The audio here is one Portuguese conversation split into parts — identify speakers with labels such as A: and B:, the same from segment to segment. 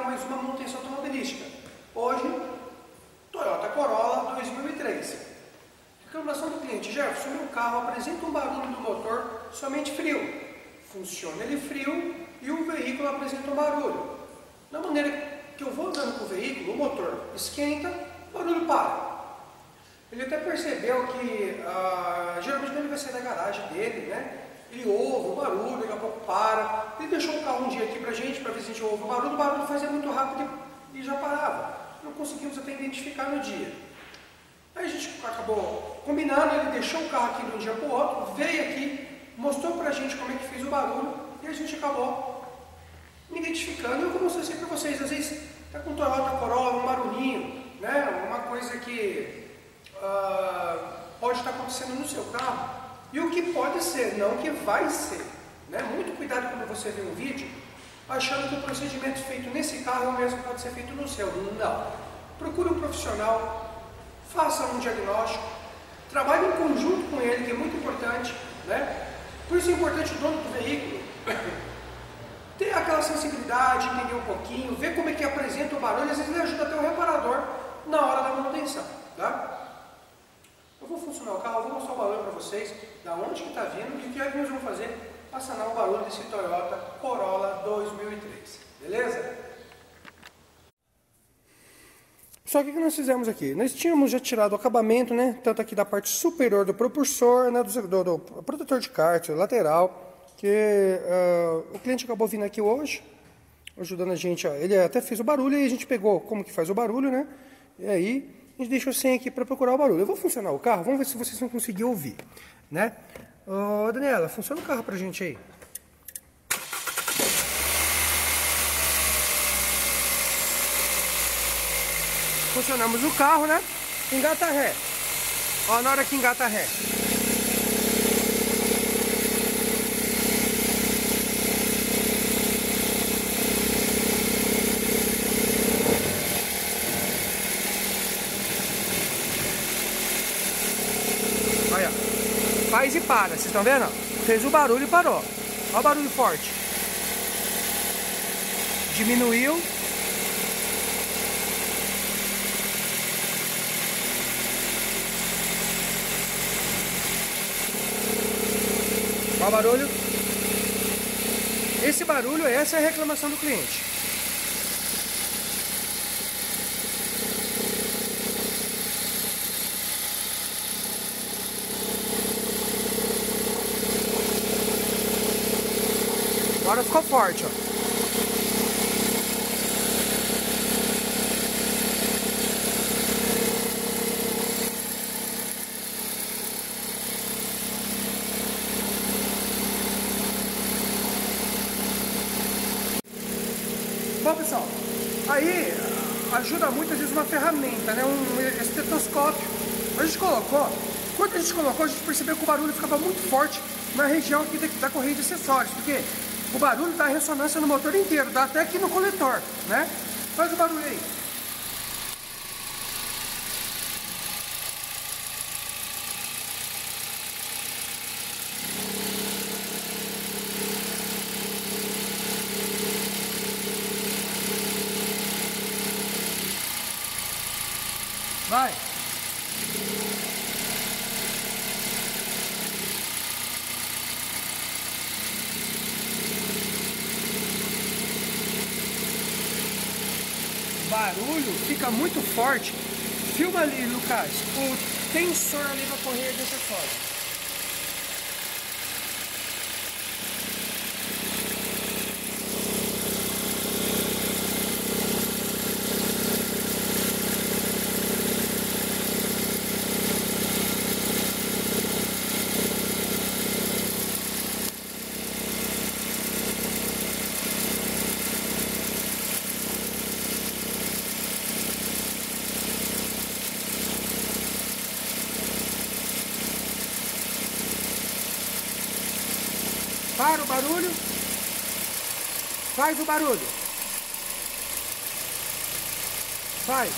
A: carro, mais uma manutenção automobilística. Hoje, Toyota Corolla 2003. Reclamação do cliente: Jefferson, meu carro apresenta um barulho do motor somente frio. Funciona ele frio e o veículo apresenta um barulho. Da maneira que eu vou andando com o veículo, o motor esquenta, o barulho para. Ele até percebeu que, geralmente quando ele vai sair da garagem dele, né, ele ouve o barulho, daqui a pouco para. Ele deixou o carro um dia aqui pra gente, para ver se a gente ouve o barulho fazia muito rápido e já parava. Não conseguimos até identificar no dia. Aí a gente acabou combinando, ele deixou o carro aqui de um dia para o outro, veio aqui, mostrou pra gente como é que fez o barulho e a gente acabou me identificando. Eu vou mostrar isso para vocês. Às vezes tá com Toyota Corolla, um barulhinho, né, uma coisa que pode estar acontecendo no seu carro, e o que pode ser, não o que vai ser, né? Muito cuidado quando você vê um vídeo achando que o procedimento feito nesse carro é o mesmo que pode ser feito no seu. Não. Procure um profissional, faça um diagnóstico, trabalhe em conjunto com ele, que é muito importante, né? Por isso é importante o dono do veículo ter aquela sensibilidade, entender um pouquinho, ver como é que apresenta o barulho. Às vezes ele ajuda até o reparador na hora da manutenção, tá? Eu vou funcionar o carro, eu vou mostrar o barulho para vocês, da onde que está vindo e o que é que nós vamos fazer para sanar o barulho desse Toyota Corolla 2003, beleza? Só que o que nós fizemos aqui? Nós tínhamos já tirado o acabamento, né, tanto aqui da parte superior do propulsor, né, do protetor de cárter lateral, que o cliente acabou vindo aqui hoje, ajudando a gente, ó, ele até fez o barulho e a gente pegou como que faz o barulho, né, e aí a gente deixou sem aqui para procurar o barulho. Eu vou funcionar o carro, vamos ver se vocês vão conseguir ouvir, né? Ô, Daniela, funciona o carro pra gente aí. Funcionamos o carro, né? Engata ré. Ó, na hora que engata ré. Olha, faz e para, vocês estão vendo? Fez o barulho e parou. Olha o barulho forte. Diminuiu. Olha o barulho. Esse barulho, essa é a reclamação do cliente. Agora ficou forte, ó. Bom, pessoal, aí ajuda muito às vezes uma ferramenta, né? Um estetoscópio. A gente colocou, quando a gente colocou, a gente percebeu que o barulho ficava muito forte na região aqui da correia de acessórios, porque o barulho dá ressonância no motor inteiro, dá até aqui no coletor, né? Faz o barulho aí. Vai. O barulho fica muito forte. Filma ali, Lucas, o tensor ali na correia de acessórios. Para o barulho. Faz o barulho. Faz.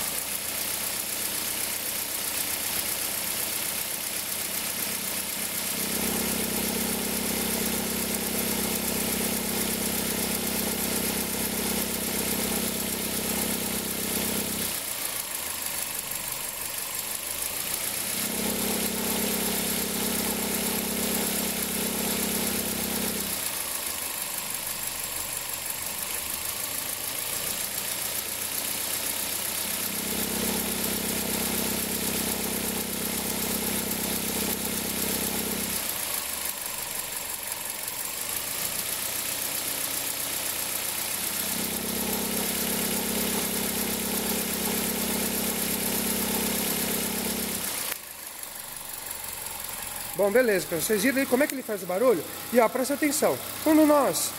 A: Bom, beleza, vocês viram aí como é que ele faz o barulho? E ó, presta atenção, quando nós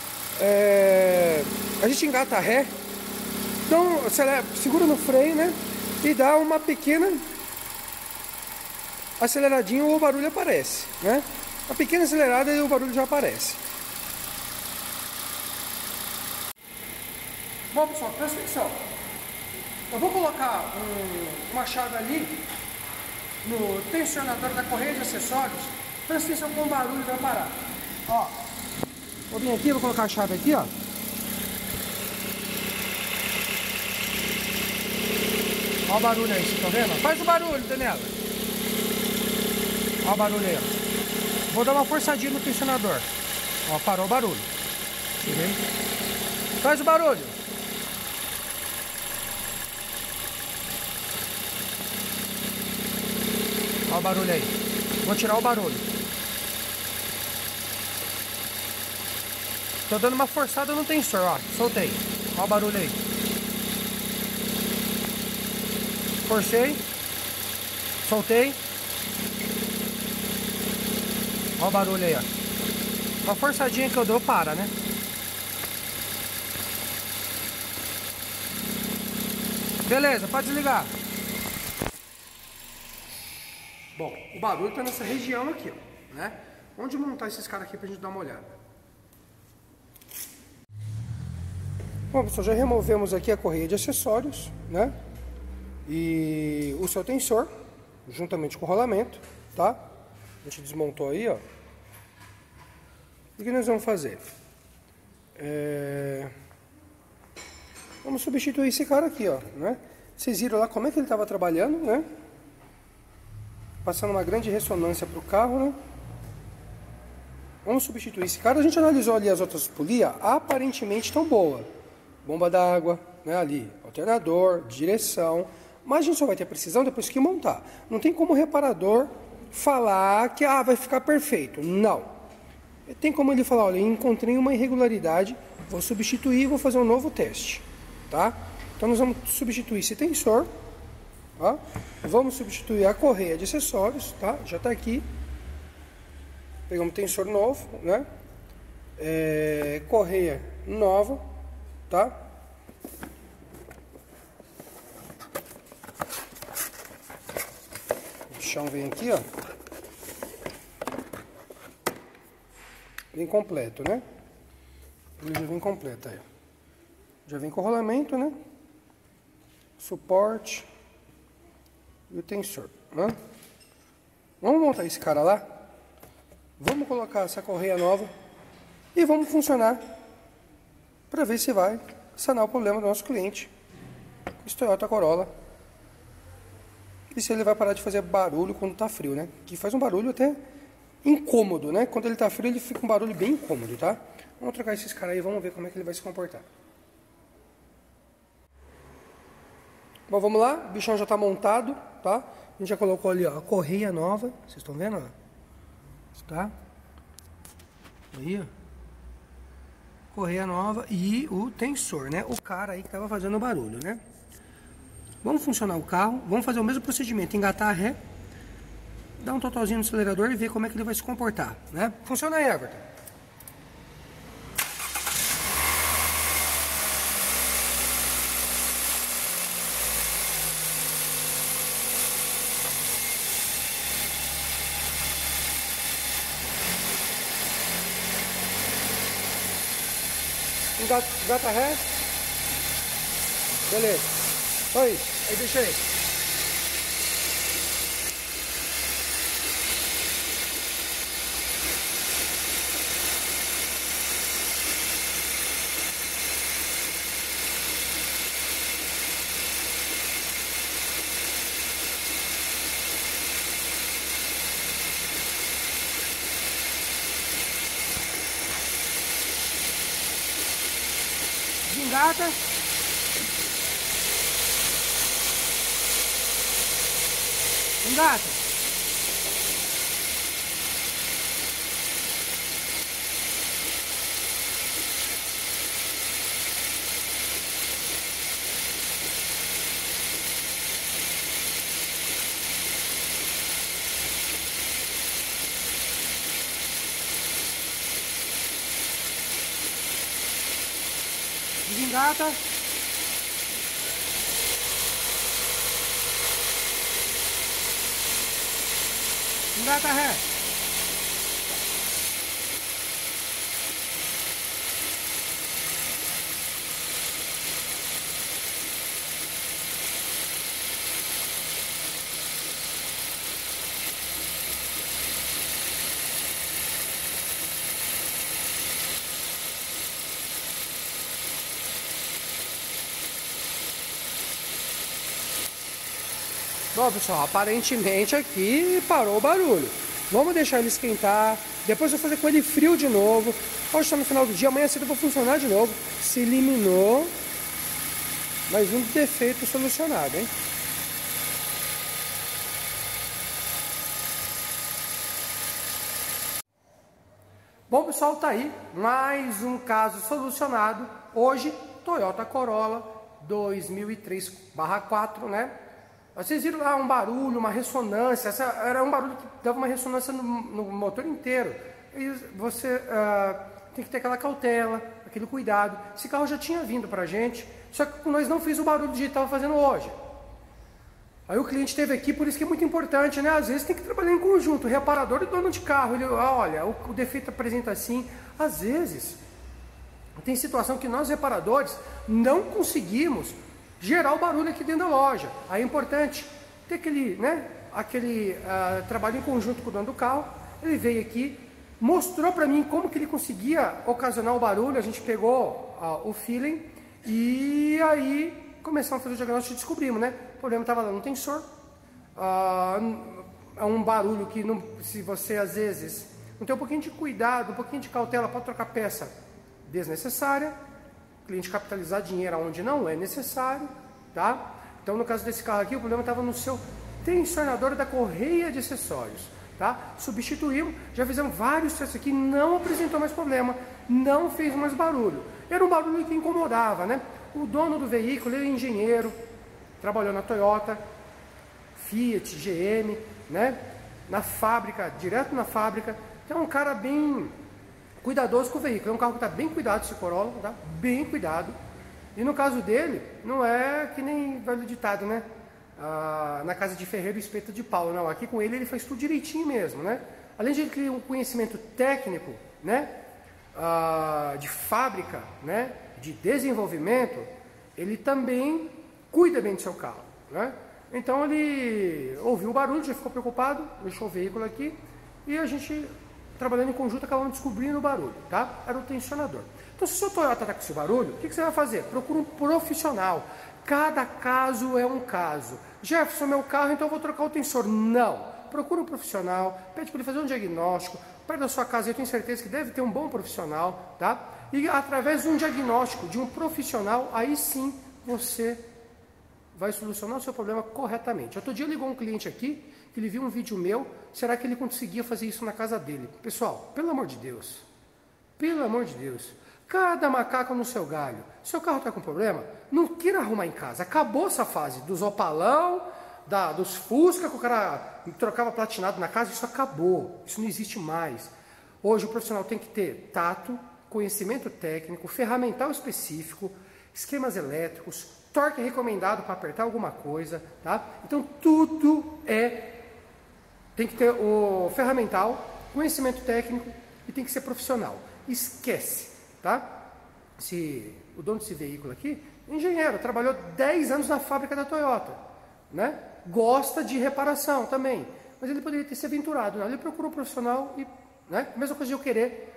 A: a gente engata ré, então segura no freio, né? E dá uma pequena aceleradinha, o barulho aparece, né? Uma pequena acelerada e o barulho já aparece. Bom, pessoal, presta atenção. Eu vou colocar uma chave ali no tensionador da correia de acessórios. Presta atenção como o barulho vai parar. Ó, vou vir aqui, vou colocar a chave aqui, ó. Ó o barulho aí, vocês estão vendo? Faz o barulho, Daniela. Ó o barulho aí, ó. Vou dar uma forçadinha no tensionador. Ó, parou o barulho. Faz o barulho. Ó o barulho aí. Vou tirar o barulho. Tô dando uma forçada no tensor, ó. Soltei. Ó o barulho aí. Forcei. Soltei. Ó o barulho aí, ó. Uma forçadinha que eu dou, para, né? Beleza, pode desligar. Bom, o barulho tá nessa região aqui, ó, né? Onde montar esses caras aqui pra gente dar uma olhada? Bom, pessoal, já removemos aqui a correia de acessórios, né? E o seu tensor, juntamente com o rolamento, tá? A gente desmontou aí, ó. O que nós vamos fazer? Vamos substituir esse cara aqui, ó, né? Vocês viram lá como é que ele estava trabalhando, né? Passando uma grande ressonância para o carro, né? Vamos substituir esse cara. A gente analisou ali as outras polias, aparentemente estão boas. Bomba d'água, né? Ali, alternador, direção. Mas a gente só vai ter precisão depois que montar. Não tem como o reparador falar que vai ficar perfeito. Não. Tem como ele falar, olha, encontrei uma irregularidade, vou substituir e vou fazer um novo teste, tá? Então nós vamos substituir esse tensor, tá? Vamos substituir a correia de acessórios, tá? Já está aqui. Pegamos tensor novo, né? Correia nova, tá? O chão vem aqui, ó. Vem completo, né? Ele já vem completo aí. Já vem com rolamento, né? Suporte e o tensor, né? Vamos montar esse cara lá. Vamos colocar essa correia nova e vamos funcionar para ver se vai sanar o problema do nosso cliente, esse Toyota Corolla. E se ele vai parar de fazer barulho quando tá frio, né? Que faz um barulho até incômodo, né? Quando ele tá frio, ele fica um barulho bem incômodo, tá? Vamos trocar esses caras aí, vamos ver como é que ele vai se comportar. Bom, vamos lá, o bichão já tá montado, tá? A gente já colocou ali, ó, a correia nova, vocês estão vendo, ó? Tá? Aí, ó. Correia nova e o tensor, né? O cara aí que tava fazendo barulho, né? Vamos funcionar o carro, vamos fazer o mesmo procedimento, engatar a ré, dar um totalzinho no acelerador e ver como é que ele vai se comportar, né? Funciona aí, Everton. Engata a ré. Beleza. Só isso. Aí deixa aí. Desengata. Engata. Engata. Engata ré. Bom, pessoal, aparentemente aqui parou o barulho. Vamos deixar ele esquentar. Depois eu vou fazer com ele frio de novo. Hoje está no final do dia, amanhã cedo eu vou funcionar de novo. Se eliminou. Mais um defeito solucionado, hein? Bom, pessoal, tá aí. Mais um caso solucionado. Hoje, Toyota Corolla 2003/4, né? Vocês viram lá um barulho, uma ressonância, era um barulho que dava uma ressonância no motor inteiro. E você tem que ter aquela cautela, aquele cuidado. Esse carro já tinha vindo pra gente, só que nós não fizemos o barulho que estava fazendo hoje. Aí o cliente esteve aqui, por isso que é muito importante, né? Às vezes tem que trabalhar em conjunto, o reparador e o dono de carro. Ele, olha, o defeito apresenta assim. Às vezes, tem situação que nós reparadores não conseguimos gerar o barulho aqui dentro da loja. Aí é importante ter aquele, né, trabalho em conjunto com o dono do carro. Ele veio aqui, mostrou para mim como que ele conseguia ocasionar o barulho. A gente pegou o feeling e aí começamos a fazer o diagnóstico e descobrimos, né? O problema estava lá no tensor. É um barulho que, se você às vezes não tem um pouquinho de cuidado, um pouquinho de cautela, pode trocar peça desnecessária. Cliente capitalizar dinheiro onde não é necessário, tá? Então, no caso desse carro aqui, o problema estava no seu tensionador da correia de acessórios, tá? Substituímos, já fizemos vários testes aqui, não apresentou mais problema, não fez mais barulho. Era um barulho que incomodava, né? O dono do veículo, ele é engenheiro, trabalhou na Toyota, Fiat, GM, né? Na fábrica, direto na fábrica. Então, é um cara bem cuidadoso com o veículo. É um carro que está bem cuidado, esse Corolla, tá? Bem cuidado. E no caso dele, não é que nem velho ditado, né? Na casa de ferreiro, espeto de pau. Não, aqui com ele faz tudo direitinho mesmo, né? Além de ele ter um conhecimento técnico, né? De fábrica, né? De desenvolvimento, ele também cuida bem do seu carro, né? Então ele ouviu o barulho, já ficou preocupado, deixou o veículo aqui e a gente, trabalhando em conjunto, acabamos descobrindo o barulho, tá? Era o tensionador. Então, se o seu Toyota está com esse barulho, o que você vai fazer? Procura um profissional. Cada caso é um caso. Jefferson, meu carro, então eu vou trocar o tensor. Não. Procura um profissional, pede para ele fazer um diagnóstico. Perto da sua casa, eu tenho certeza que deve ter um bom profissional, tá? E através de um diagnóstico de um profissional, aí sim você vai solucionar o seu problema corretamente. Outro dia ligou um cliente aqui, que ele viu um vídeo meu, será que ele conseguia fazer isso na casa dele? Pessoal, pelo amor de Deus, cada macaco no seu galho. Seu carro está com problema? Não queira arrumar em casa. Acabou essa fase dos opalão, dos Fusca, que o cara trocava platinado na casa, isso acabou, isso não existe mais. Hoje o profissional tem que ter tato, conhecimento técnico, ferramental específico, esquemas elétricos, torque recomendado para apertar alguma coisa, tá? Então tudo tem que ter o ferramental, conhecimento técnico e tem que ser profissional. Esquece, tá? O dono desse veículo aqui, engenheiro, trabalhou 10 anos na fábrica da Toyota, né? Gosta de reparação também, mas ele poderia ter se aventurado, né? Ele procurou um profissional e, né? A mesma coisa de eu querer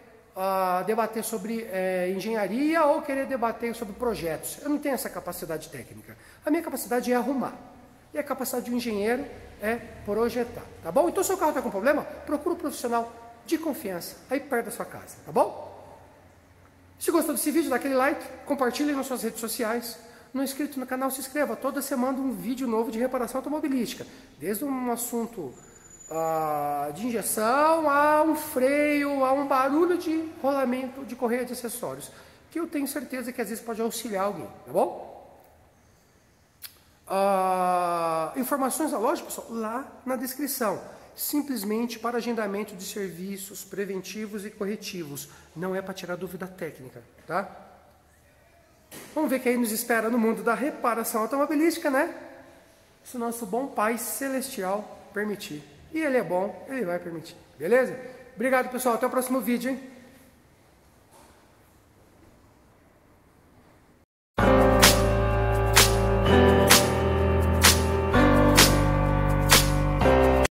A: debater sobre engenharia ou querer debater sobre projetos. Eu não tenho essa capacidade técnica. A minha capacidade é arrumar. E a capacidade de um engenheiro é projetar, tá bom? Então, se o carro está com problema, procura um profissional de confiança aí perto da sua casa, tá bom? Se gostou desse vídeo, dá aquele like, compartilhe nas suas redes sociais. Não é inscrito no canal, se inscreva. Toda semana um vídeo novo de reparação automobilística. Desde um assunto de injeção, a um freio, a um barulho de rolamento de correia de acessórios, que eu tenho certeza que às vezes pode auxiliar alguém, tá bom? Informações da loja, pessoal, lá na descrição. Simplesmente para agendamento de serviços preventivos e corretivos. Não é para tirar dúvida técnica, tá? Vamos ver o que aí nos espera no mundo da reparação automobilística, né? Se o nosso bom Pai Celestial permitir. E Ele é bom, Ele vai permitir. Beleza? Obrigado, pessoal. Até o próximo vídeo, hein?